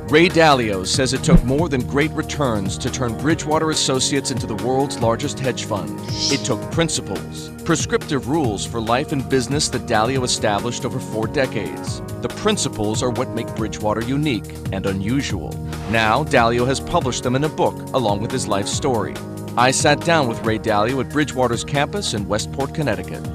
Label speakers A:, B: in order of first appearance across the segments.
A: Ray Dalio says it took more than great returns to turn Bridgewater Associates into the world's largest hedge fund. It took principles, prescriptive rules for life and business that Dalio established over 4 decades. The principles are what make Bridgewater unique and unusual. Now, Dalio has published them in a book along with his life story. I sat down with Ray Dalio at Bridgewater's campus in Westport, Connecticut.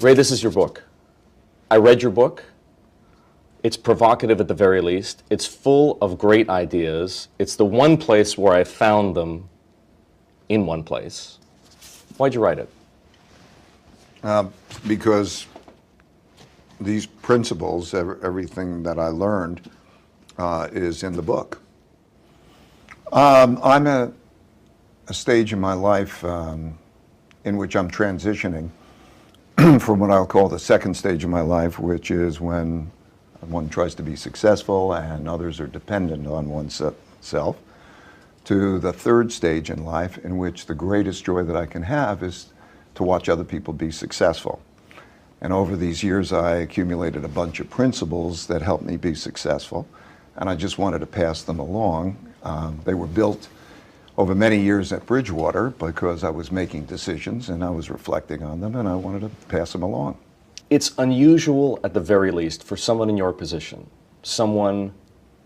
A: Ray, this is your book. I read your book. It's provocative at the very least. It's full of great ideas. It's the one place where I found them in one place. Why'd you write it?
B: Because these principles, everything that I learned, is in the book. I'm at a stage in my life in which I'm transitioning from what I'll call the second stage of my life, which is when one tries to be successful and others are dependent on oneself, to the third stage in life, in which the greatest joy that I can have is to watch other people be successful. And over these years, I accumulated a bunch of principles that helped me be successful, and I just wanted to pass them along. They were built over many years at Bridgewater because I was making decisions and I was reflecting on them, and I wanted to pass them along.
A: It's unusual, at the very least, for someone in your position, someone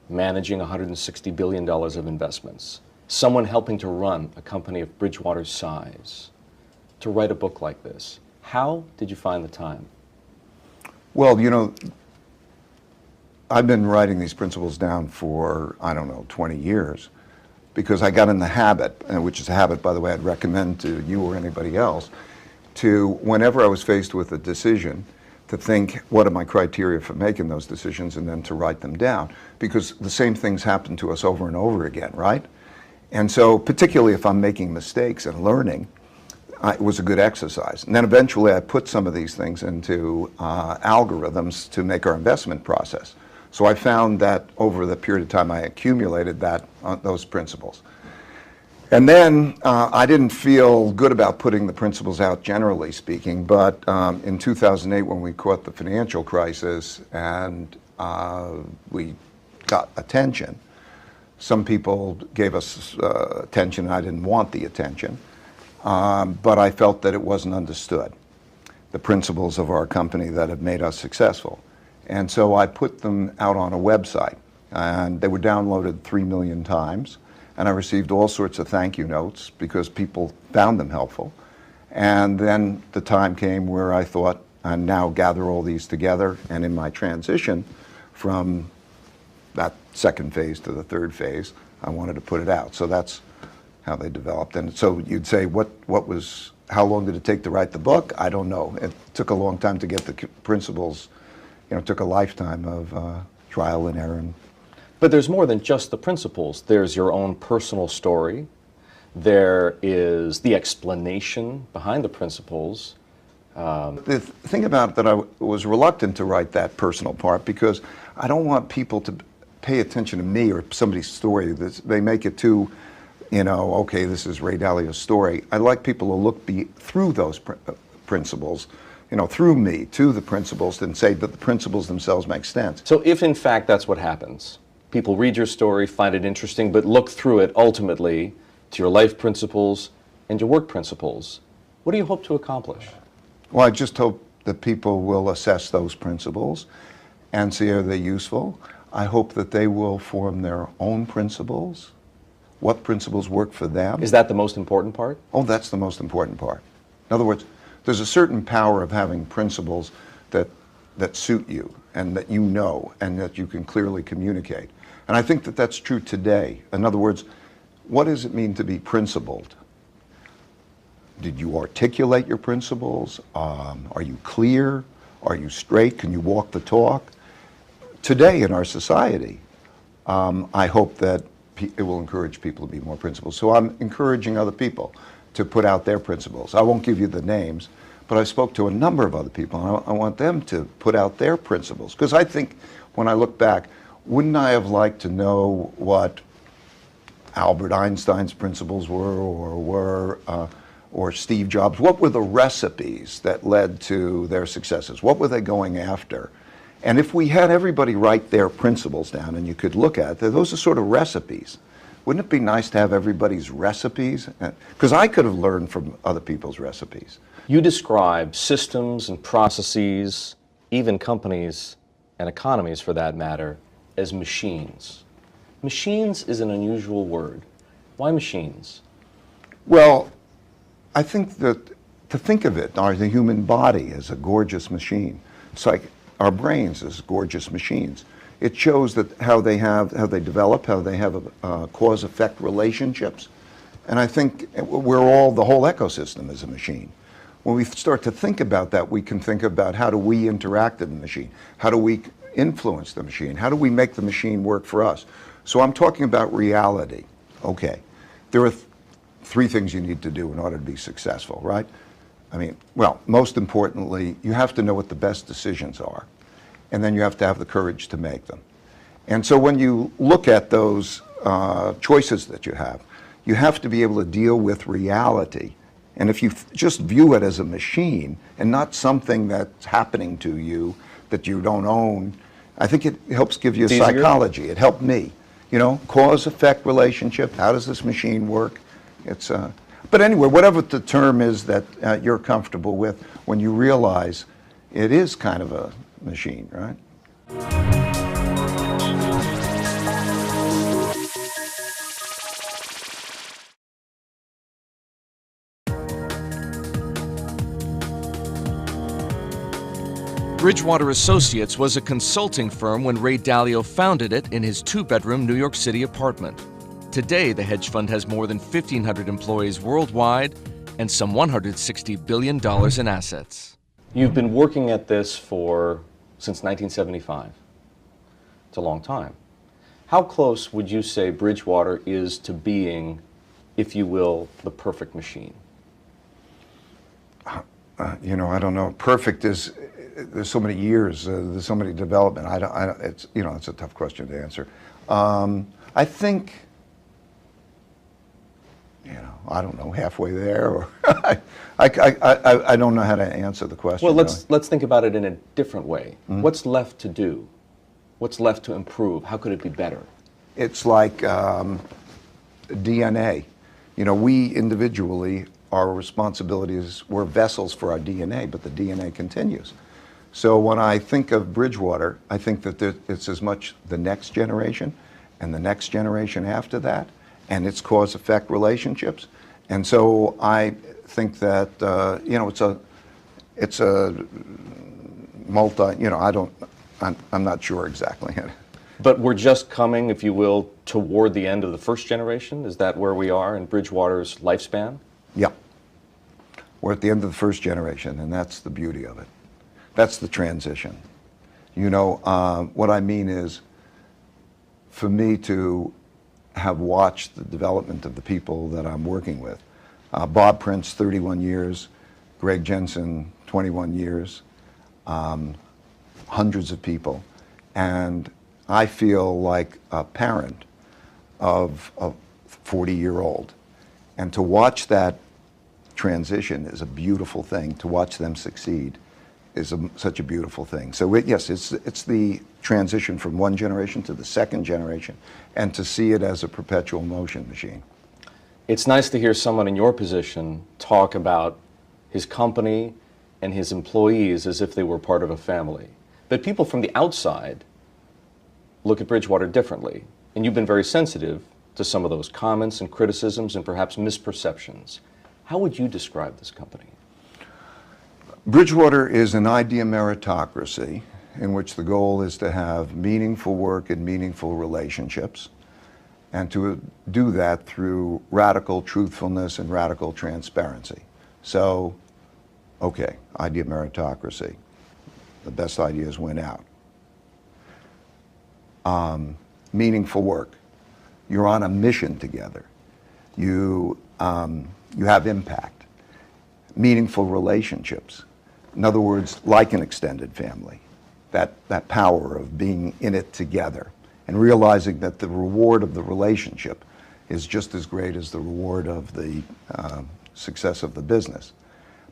A: managing $160 billion of investments, someone helping to run a company of Bridgewater's size, to write a book like this. How did you find the time?
B: Well, you know, I've been writing these principles down for, 20 years, because I got in the habit, which is a habit, by the way, I'd recommend to you or anybody else, to, whenever I was faced with a decision, to think, what are my criteria for making those decisions, and then to write them down. Because the same things happen to us over and over again, right? And so, particularly if I'm making mistakes and learning, it was a good exercise. And then eventually I put some of these things into algorithms to make our investment process. So I found that over the period of time I accumulated those principles. And then I didn't feel good about putting the principles out, generally speaking, but in 2008, when we caught the financial crisis and we got attention, some people gave us attention and I didn't want the attention, but I felt that it wasn't understood, the principles of our company that have made us successful. And so I put them out on a website, and they were downloaded 3 million times, and I received all sorts of thank you notes because people found them helpful. And then the time came where I thought, I'd now gather all these together, and in my transition from that second phase to the third phase, I wanted to put it out. So that's how they developed. And so you'd say, how long did it take to write the book? I don't know. It took a long time to get the principles. It took a lifetime of trial and error.
A: But there's more than just the principles. There's your own personal story. There is the explanation behind the principles.
B: The thing about it that I was reluctant to write that personal part, because I don't want people to pay attention to me or somebody's story. They make it too, okay, this is Ray Dalio's story. I like people to look through those principles, through me, to the principles, and say that the principles themselves make sense.
A: So if in fact that's what happens, people read your story, find it interesting, but look through it ultimately to your life principles and your work principles, what do you hope to accomplish?
B: Well, I just hope that people will assess those principles and see are they useful. I hope that they will form their own principles, what principles work for them.
A: Is that the most important part?
B: Oh, that's the most important part. In other words, there's a certain power of having principles that suit you and that you know and that you can clearly communicate. And I think that that's true today. In other words, what does it mean to be principled? Did you articulate your principles? Are you clear? Are you straight? Can you walk the talk? Today in our society, I hope that it will encourage people to be more principled. So I'm encouraging other people to put out their principles. I won't give you the names, but I spoke to a number of other people, and I want them to put out their principles. Because I think, when I look back, wouldn't I have liked to know what Albert Einstein's principles were, or or Steve Jobs, what were the recipes that led to their successes? What were they going after? And if we had everybody write their principles down and you could look at it, those are sort of recipes. Wouldn't it be nice to have everybody's recipes? Because I could have learned from other people's recipes.
C: You describe systems and processes, even companies and economies for that matter, as machines. Machines is an unusual word. Why machines?
B: Well, I think that to think of it, the human body as a gorgeous machine. It's like our brains as gorgeous machines. It shows that how they develop, how they have cause-effect relationships. And I think the whole ecosystem is a machine. When we start to think about that, we can think about how do we interact with the machine? How do we influence the machine? How do we make the machine work for us? So I'm talking about reality. Okay, there are three things you need to do in order to be successful, right? I mean, well, most importantly, you have to know what the best decisions are, and then you have to have the courage to make them. And so when you look at those choices that you have to be able to deal with reality. And if you just view it as a machine and not something that's happening to you that you don't own, I think it helps give you a psychology. It helped me. You know, cause-effect relationship, how does this machine work? But anyway, whatever the term is that you're comfortable with, when you realize it is kind of a machine, right?
A: Bridgewater Associates was a consulting firm when Ray Dalio founded it in his two-bedroom New York City apartment. Today, the hedge fund has more than 1,500 employees worldwide and some $160 billion in assets.
C: You've been working at this since 1975. It's a long time. How close would you say Bridgewater is to being, if you will, the perfect machine?
B: You know, I don't know. Perfect is, there's so many years, there's so many development. It's a tough question to answer. I think, I don't know, halfway there, or I don't know how to answer the question.
C: Well, let's think about it in a different way. Mm-hmm. What's left to do? What's left to improve? How could it be better?
B: It's like DNA. You know, we individually, our responsibilities, we're vessels for our DNA, but the DNA continues. So when I think of Bridgewater, I think that it's as much the next generation and the next generation after that, and its cause-effect relationships. And so I think that it's a multi. I'm not sure exactly.
C: But we're just coming, if you will, toward the end of the first generation. Is that where we are in Bridgewater's lifespan?
B: Yeah, we're at the end of the first generation, and that's the beauty of it. That's the transition. What I mean is, for me to have watched the development of the people that I'm working with. Bob Prince, 31 years, Greg Jensen, 21 years, hundreds of people. And I feel like a parent of a 40-year-old. And to watch that transition is a beautiful thing. To watch them succeed is such a beautiful thing. So yes, it's the transition from one generation to the second generation, and to see it as a perpetual motion machine.
C: It's nice to hear someone in your position talk about his company and his employees as if they were part of a family. But people from the outside look at Bridgewater differently, and you've been very sensitive to some of those comments and criticisms and perhaps misperceptions. How would you describe this company?
B: Bridgewater is an idea meritocracy in which the goal is to have meaningful work and meaningful relationships, and to do that through radical truthfulness and radical transparency. So, okay, idea meritocracy. The best ideas win out. Meaningful work. You're on a mission together. You have impact. Meaningful relationships. In other words, like an extended family. That power of being in it together and realizing that the reward of the relationship is just as great as the reward of the success of the business.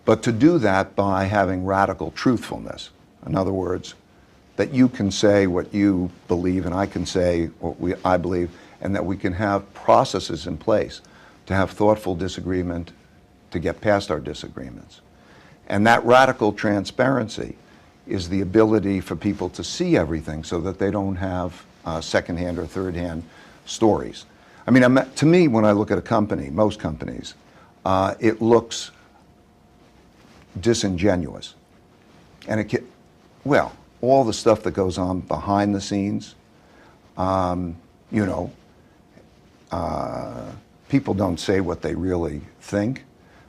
B: But to do that by having radical truthfulness. In other words, that you can say what you believe and I can say what I believe, and that we can have processes in place to have thoughtful disagreement, to get past our disagreements. And that radical transparency is the ability for people to see everything so that they don't have secondhand or third-hand stories. I mean, to me, when I look at a company, most companies, it looks disingenuous. And well, all the stuff that goes on behind the scenes, you know, people don't say what they really think.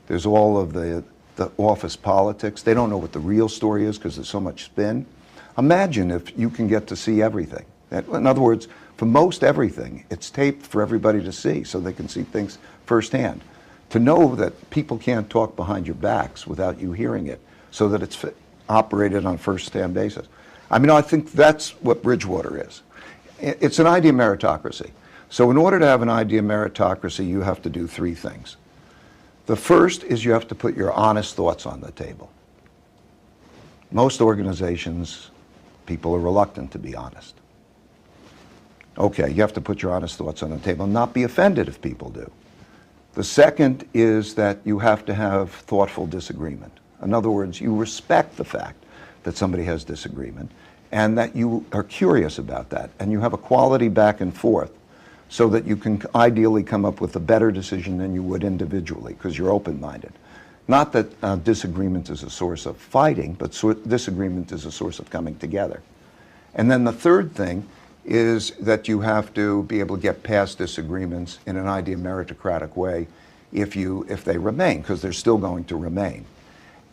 B: There's all of the office politics. They don't know what the real story is because there's so much spin. Imagine if you can get to see everything. In other words, for most everything, it's taped for everybody to see so they can see things firsthand. To know that people can't talk behind your backs without you hearing it so that it's operated on a first-hand basis. I mean, I think that's what Bridgewater is. It's an idea meritocracy. So in order to have an idea meritocracy, you have to do three things. The first is you have to put your honest thoughts on the table. Most organizations, people are reluctant to be honest. Okay, you have to put your honest thoughts on the table and not be offended if people do. The second is that you have to have thoughtful disagreement. In other words, you respect the fact that somebody has disagreement and that you are curious about that and you have a quality back and forth so that you can ideally come up with a better decision than you would individually because you're open-minded. Not that disagreement is a source of fighting, but disagreement is a source of coming together. And then the third thing is that you have to be able to get past disagreements in an idea meritocratic way if they remain, because they're still going to remain.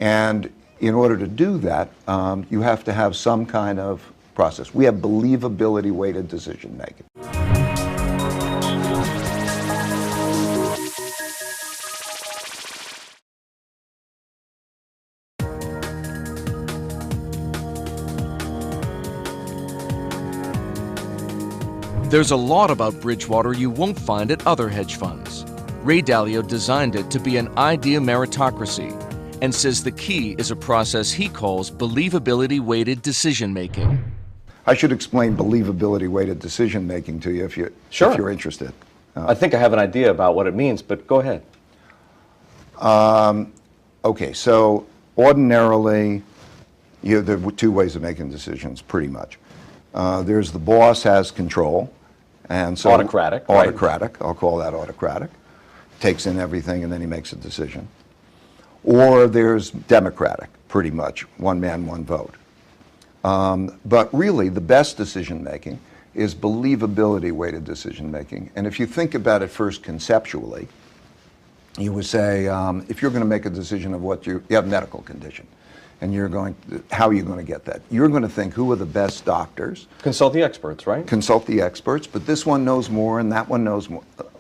B: And in order to do that, you have to have some kind of process. We have believability-weighted decision-making.
A: There's a lot about Bridgewater you won't find at other hedge funds. Ray Dalio designed it to be an idea meritocracy and says the key is a process he calls believability-weighted decision-making.
B: I should explain believability-weighted decision-making to you if you're interested.
C: I think I have an idea about what it means, but go ahead.
B: Okay, so ordinarily, there are two ways of making decisions, pretty much. There's the boss has control, and so
C: autocratic.
B: Autocratic, right? I'll call that autocratic. Takes in everything and then he makes a decision. Or there's democratic, pretty much, one man, one vote. But really, the best decision making is believability-weighted decision making. And if you think about it first conceptually, you would say, if you're going to make a decision of what you have a medical condition, and how are you going to get that? You're going to think, who are the best doctors?
C: Consult the experts, right?
B: Consult the experts, but this one knows more and that one knows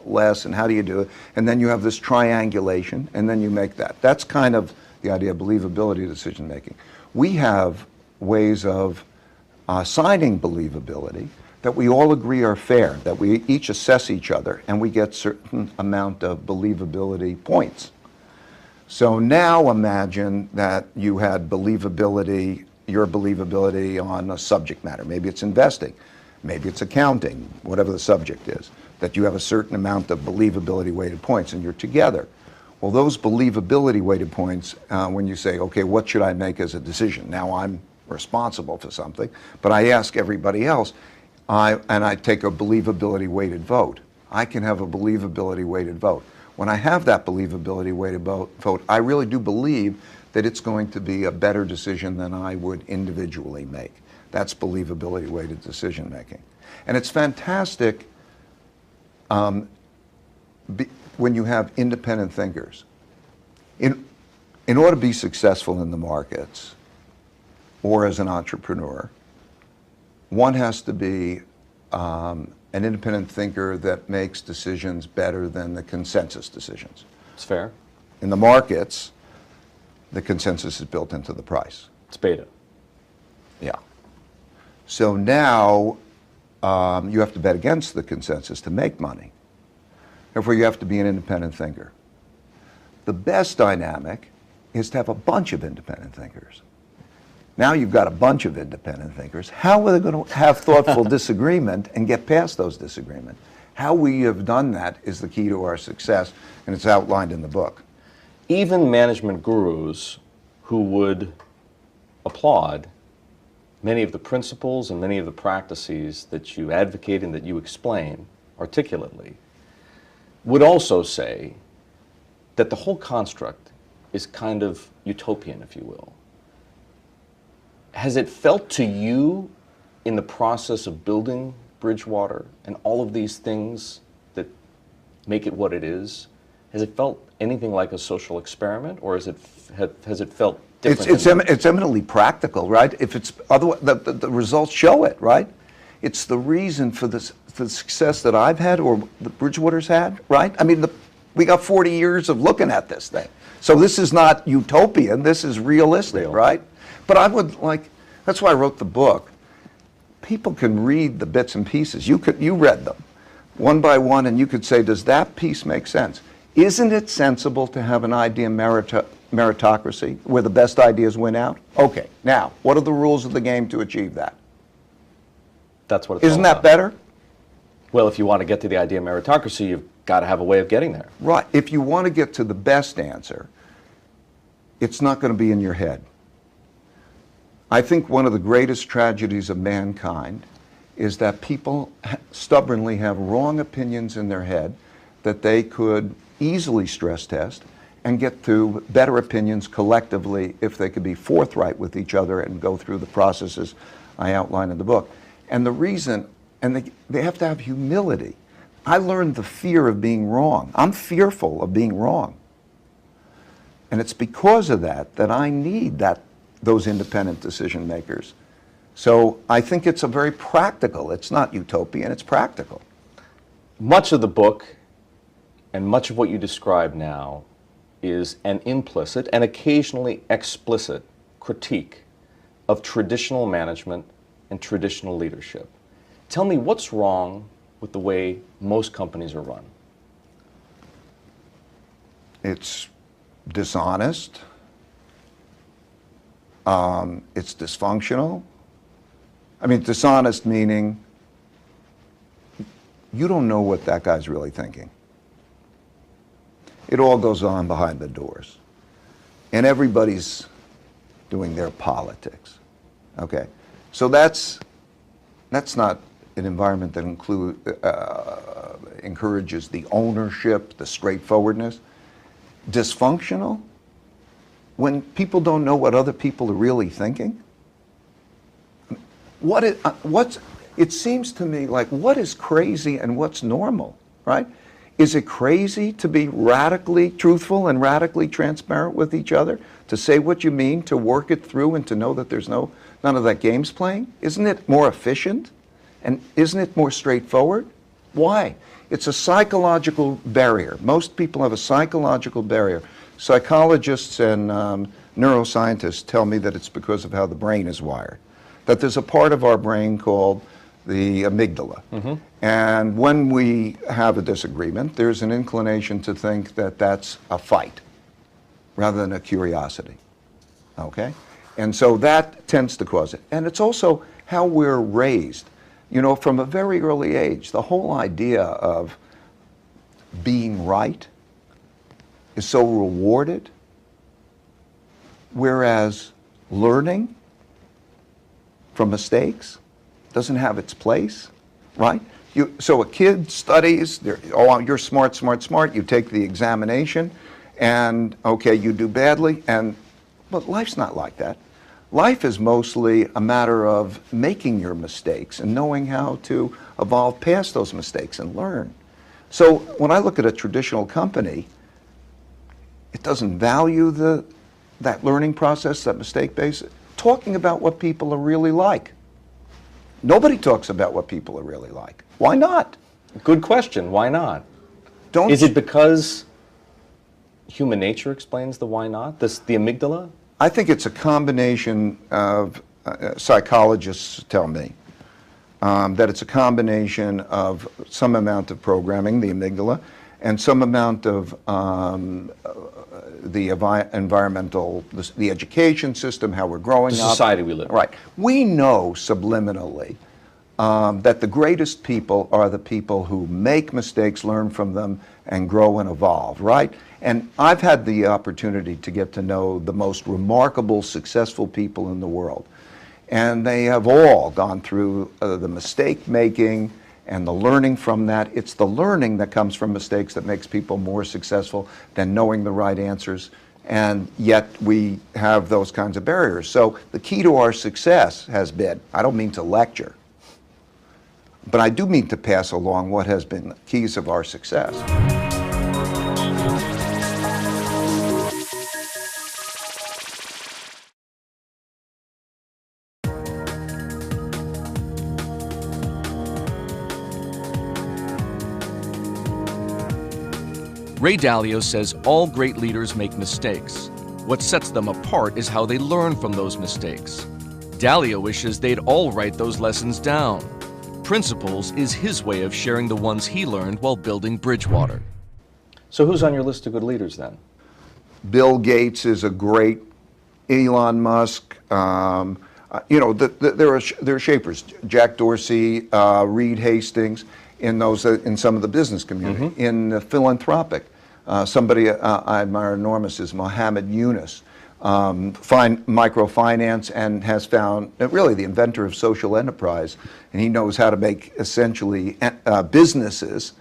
B: less, and how do you do it? And then you have this triangulation, and then you make that. That's kind of the idea of believability decision making. We have ways of assigning believability that we all agree are fair, that we each assess each other, and we get certain amount of believability points. So now imagine that you had believability, your believability on a subject matter. Maybe it's investing, maybe it's accounting, whatever the subject is, that you have a certain amount of believability weighted points and you're together. Well, those believability weighted points, when you say, okay, what should I make as a decision? Now I'm responsible for something, but I ask everybody else, and I take a believability weighted vote. I can have a believability weighted vote. When I have that believability-weighted vote, I really do believe that it's going to be a better decision than I would individually make. That's believability-weighted decision-making. And it's fantastic when you have independent thinkers. In order to be successful in the markets or as an entrepreneur, one has to be an independent thinker that makes decisions better than the consensus decisions.
C: It's fair.
B: In the markets, the consensus is built into the price.
C: It's beta.
B: Yeah. So now you have to bet against the consensus to make money. Therefore, you have to be an independent thinker. The best dynamic is to have a bunch of independent thinkers. Now you've got a bunch of independent thinkers. How are they going to have thoughtful disagreement and get past those disagreements? How we have done that is the key to our success, and it's outlined in the book.
C: Even management gurus who would applaud many of the principles and many of the practices that you advocate and that you explain articulately would also say that the whole construct is kind of utopian, if you will. Has it felt to you in the process of building Bridgewater and all of these things that make it what it is, has it felt anything like a social experiment, or has it felt different?
B: It's eminently practical, right? If it's otherwise, the results show it, right? It's the reason for the success that I've had or the Bridgewater's had, right? I mean, we got 40 years of looking at this thing. So this is not utopian, this is realistic, right? But I would like, that's why I wrote the book. People can read the bits and pieces. You read them one by one, and you could say, does that piece make sense? Isn't it sensible to have an idea meritocracy where the best ideas win out? Okay, now, what are the rules of the game to achieve that?
C: That's what it's
B: Isn't
C: all
B: that
C: about.
B: better?
C: Well, if you want to get to the idea of meritocracy, you've got to have a way of getting there.
B: Right. If you want to get to the best answer, it's not going to be in your head. I think one of the greatest tragedies of mankind is that people stubbornly have wrong opinions in their head that they could easily stress test and get to better opinions collectively if they could be forthright with each other and go through the processes I outline in the book. And the reason, and they have to have humility. I learned the fear of being wrong. I'm fearful of being wrong. And it's because of that that I need those independent decision makers. So I think it's a very practical, it's not utopian, it's practical.
C: Much of the book and much of what you describe now is an implicit and occasionally explicit critique of traditional management and traditional leadership. Tell me, what's wrong with the way most companies are run?
B: It's dishonest. It's dysfunctional. I mean, dishonest meaning you don't know what that guy's really thinking. It all goes on behind the doors. And everybody's doing their politics. Okay? So that's not an environment that encourages the ownership, the straightforwardness. Dysfunctional, when people don't know what other people are really thinking. It seems to me like what is crazy and what's normal, right? Is it crazy to be radically truthful and radically transparent with each other, to say what you mean, to work it through, and to know that there's none of that games playing? Isn't it more efficient? And isn't it more straightforward? Why? It's a psychological barrier. Most people have a psychological barrier. Psychologists and neuroscientists tell me that it's because of how the brain is wired. That there's a part of our brain called the amygdala. Mm-hmm. And when we have a disagreement, there's an inclination to think that that's a fight rather than a curiosity. Okay? And so that tends to cause it. And it's also how we're raised. You know, from a very early age, the whole idea of being right is so rewarded, whereas learning from mistakes doesn't have its place, right? So a kid studies, you're smart, you take the examination, and okay, you do badly, but life's not like that. Life is mostly a matter of making your mistakes and knowing how to evolve past those mistakes and learn. So when I look at a traditional company, it doesn't value that learning process, that mistake base, talking about what people are really like. Nobody talks about what people are really like. Why not?
C: Good question. Why not? Is it because human nature explains the why not? The amygdala?
B: I think it's a combination of, psychologists tell me, that it's a combination of some amount of programming, the amygdala, and some amount of environmental, the education system, how we're growing
C: The
B: up.
C: society we live in.
B: Right. We know subliminally that the greatest people are the people who make mistakes, learn from them, and grow and evolve, right? And I've had the opportunity to get to know the most remarkable, successful people in the world. And they have all gone through the mistake making and the learning from that. It's the learning that comes from mistakes that makes people more successful than knowing the right answers. And yet we have those kinds of barriers. So the key to our success has been, I don't mean to lecture, but I do mean to pass along what has been the keys of our success.
A: Ray Dalio says all great leaders make mistakes. What sets them apart is how they learn from those mistakes. Dalio wishes they'd all write those lessons down. Principles is his way of sharing the ones he learned while building Bridgewater.
C: So who's on your list of good leaders then?
B: Bill Gates is a great, Elon Musk, you know, there are shapers, Jack Dorsey, Reed Hastings, in some of the business community. In the philanthropic, somebody I admire enormous is Mohammed Yunus, microfinance, and has found really the inventor of social enterprise, and he knows how to make essentially businesses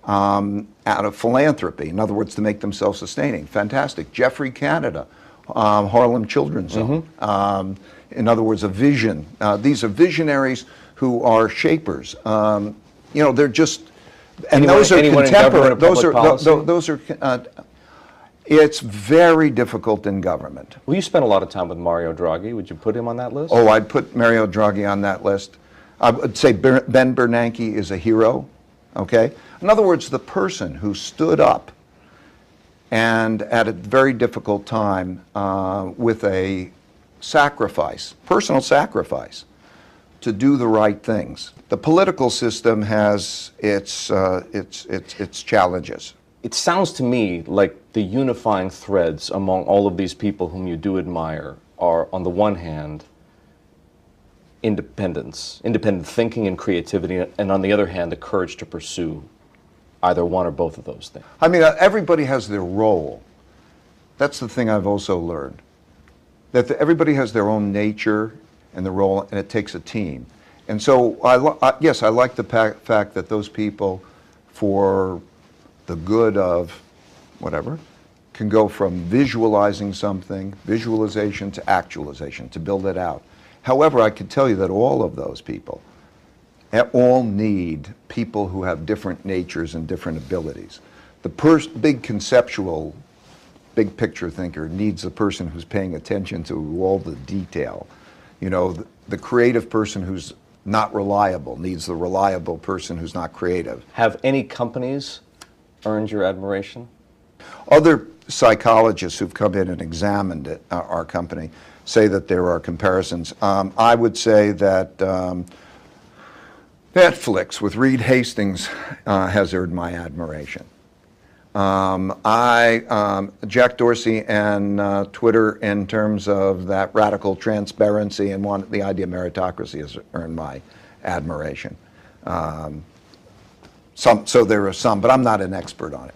B: out of philanthropy. In other words, to make them self-sustaining. Fantastic. Jeffrey Canada, Harlem Children's Zone. In other words, a vision. These are visionaries who are shapers. You know, they're just, and those are contemporary. Those are. It's very difficult in government.
C: Well, you spent a lot of time with Mario Draghi. Would you put him on that list?
B: Oh, I'd put Mario Draghi on that list. I would say Ben Bernanke is a hero. Okay. In other words, the person who stood up and at a very difficult time with a sacrifice, personal sacrifice, to do the right things. The political system has its challenges.
C: It sounds to me like the unifying threads among all of these people whom you do admire are, on the one hand, independence, independent thinking and creativity, and on the other hand, the courage to pursue either one or both of those things.
B: I mean, everybody has their role. That's the thing I've also learned. That everybody has their own nature and the role, and it takes a team. And so, yes, I like the fact that those people, for the good of whatever, can go from visualizing something, visualization to actualization, to build it out. However, I can tell you that all of those people all need people who have different natures and different abilities. The big conceptual, big picture thinker needs the person who's paying attention to all the detail. You know, the creative person who's not reliable needs the reliable person who's not creative.
C: Have any companies earned your admiration?
B: Other psychologists who've come in and examined it, our company, say that there are comparisons. I would say that Netflix with Reed Hastings has earned my admiration. Jack Dorsey and Twitter, in terms of that radical transparency and the idea of meritocracy, has earned my admiration. So there are some, but I'm not an expert on it.